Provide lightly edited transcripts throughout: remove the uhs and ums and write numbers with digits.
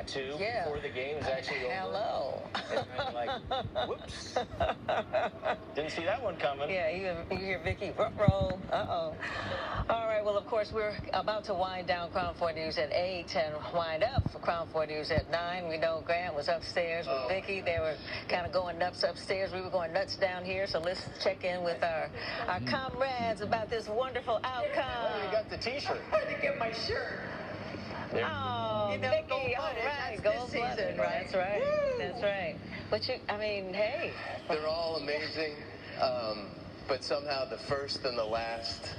tattoo before the game is actually over. Hello. And I'm like, whoops. Didn't see that one coming. Yeah, you hear Vicky, roll. Uh-oh. All right, well, of course, we're about to wind down KRON 4 News at 8 and wind up for KRON 4 News at 9. We know Grant was upstairs with Vicky. They were kind of going nuts upstairs. We were going nuts down here, so let's check in with our comrades about this wonderful outcome. Oh, you got the T-shirt. I had to get my shirt. Oh, you know, Vicky, all right, gold season, right? That's right. Woo! That's right. But I mean, hey. They're all amazing, but somehow the first and the last,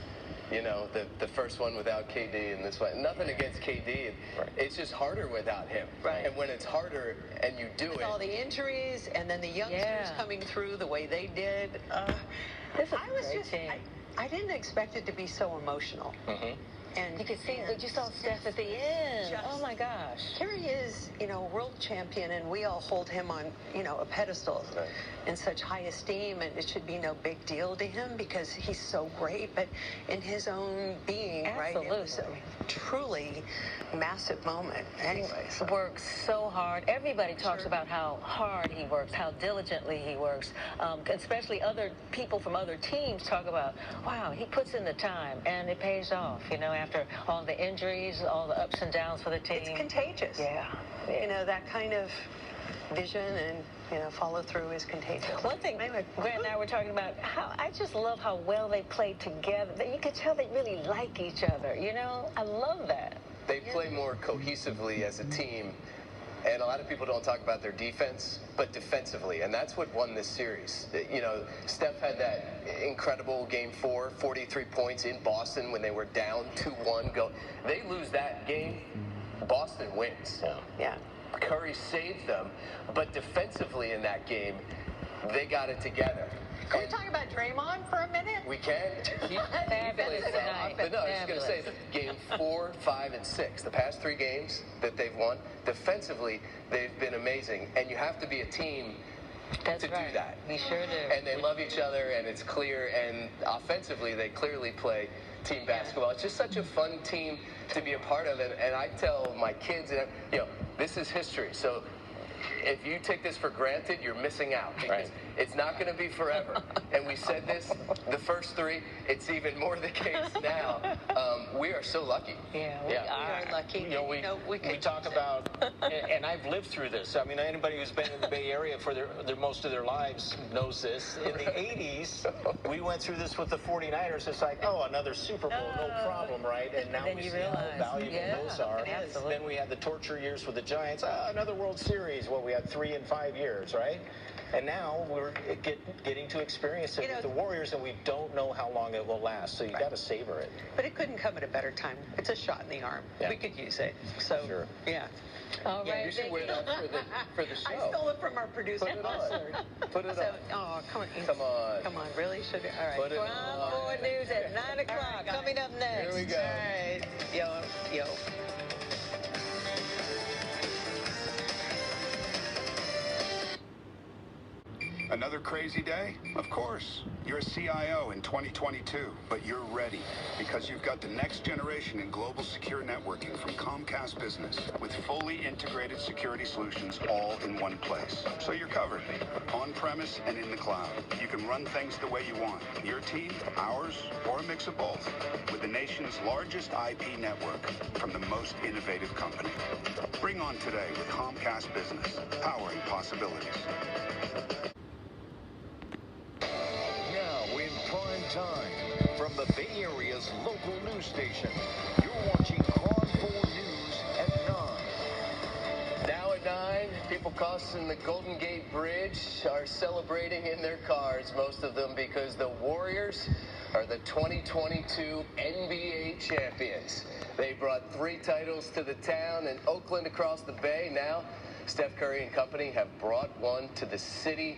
you know, the first one without KD and this one. Nothing against KD. It's just harder without him. Right. And when it's harder and you do With it. all the injuries and then the youngsters coming through the way they did. I didn't expect it to be so emotional. Mm-hmm. And you could see, but you saw Steph at the end. Oh my gosh. Here he is, you know, world champion, and we all hold him on, you know, a pedestal in such high esteem, and it should be no big deal to him because he's so great, but in his own being, right? It was a truly massive moment. Anyway, He works so hard. Everybody talks about how hard he works, how diligently he works. Especially other people from other teams talk about, wow, he puts in the time, and it pays off, you know, after all the injuries, all the ups and downs for the team. It's contagious. Yeah. You know, that kind of vision and, you know, follow through is contagious. One thing, Grant and I were talking about, how I just love how well they play together. You can tell they really like each other, you know? I love that. They play more cohesively as a team. And a lot of people don't talk about their defense, but defensively, and that's what won this series. You know, Steph had that incredible Game 4, 43 points in Boston when they were down 2-1. They lose that game, Boston wins. Yeah. Curry saved them, but defensively in that game, they got it together. Can we talk about Draymond for a minute? We can. Fabulous tonight. But no, I was going to say, Game 4, 5, and 6, the past 3 games that they've won, defensively, they've been amazing. And you have to be a team to do that. We sure do. And they love each other, and it's clear. And offensively, they clearly play team basketball. It's just such a fun team to be a part of. And I tell my kids, you know, this is history. So if you take this for granted, you're missing out. Because it's not going to be forever. And we said this, the first 3, it's even more the case now. We are so lucky. Yeah, we are lucky. You know, we talk about, and I've lived through this. I mean, anybody who's been in the Bay Area for most of their lives knows this. In the 80s, we went through this with the 49ers. It's like, oh, another Super Bowl, no problem, right? And now we see how valuable those are. Then we had the torture years with the Giants. Another World Series. Well, we had 3 and 5 years, right? And now we're getting to experience it with the Warriors, and we don't know how long it will last. So you got to savor it. But it couldn't come at a better time. It's a shot in the arm. Yeah. We could use it. So, yeah. All right. You should wear that for the show. I stole it from our producer. Put it on. Put it on. Oh, come on. Come on. Come on. Really? Should we? All right. Put it KRON 4 News at 9 o'clock. Coming up next. Here we go. All right. Yo. Another crazy day? Of course. You're a CIO in 2022, but you're ready because you've got the next generation in global secure networking from Comcast Business with fully integrated security solutions all in one place. So you're covered, on-premise and in the cloud. You can run things the way you want. Your team, ours, or a mix of both with the nation's largest IP network from the most innovative company. Bring on today with Comcast Business, powering possibilities. Prime time from the Bay Area's local news station. You're watching KRON 4 News at 9. Now at 9, people crossing the Golden Gate Bridge are celebrating in their cars, most of them because the Warriors are the 2022 NBA champions. They brought 3 titles to the town in Oakland across the bay. Now, Steph Curry and company have brought one to the city.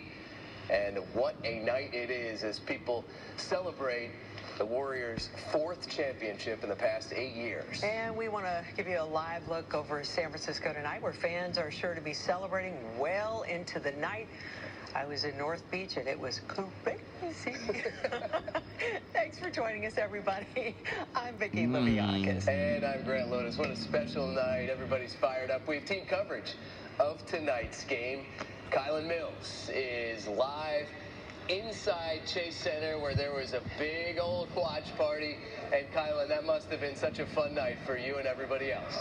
And what a night it is as people celebrate the Warriors' 4th championship in the past 8 years. And we want to give you a live look over San Francisco tonight, where fans are sure to be celebrating well into the night. I was in North Beach, and it was crazy. Thanks for joining us, everybody. I'm Vicki Liviakis. And I'm Grant Lotus. What a special night. Everybody's fired up. We have team coverage of tonight's game. Kylan Mills is live inside Chase Center, where there was a big old watch party. And Kylan, that must have been such a fun night for you and everybody else.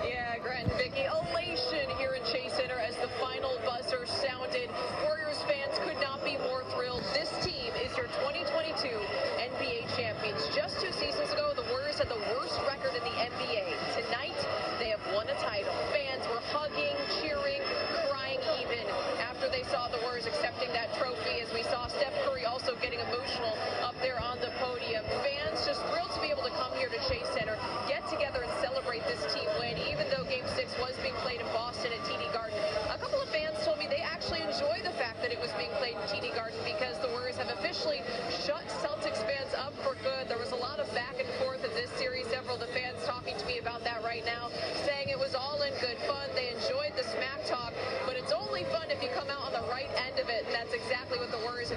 Yeah, Grant and Vicki, elation here in Chase Center as the final buzzer sounded. Warriors fans could not be more thrilled. This team is your 2022 NBA champions. Just 2 seasons ago, the Warriors had the worst record in the NBA. Tonight, they have won a title. Fans were hugging, cheering, crying even after they saw the Warriors accepting that trophy, as we saw Steph Curry also getting emotional up there on the podium. Fans just thrilled to be able to come here to Chase Center, get together and celebrate this team win, even though Game 6 was being played in Boston at TD Garden. A couple of fans told me they actually enjoy the fact that it was being played in TD Garden because the Warriors have officially shut Celtics fans up for good. There was a lot of back and forth in this series. Several of the fans talking to me about that right now, saying it was all in good fun. They enjoyed the smack talk, but it's only fun if you come out on the right end of it, and that's exactly what the Warriors have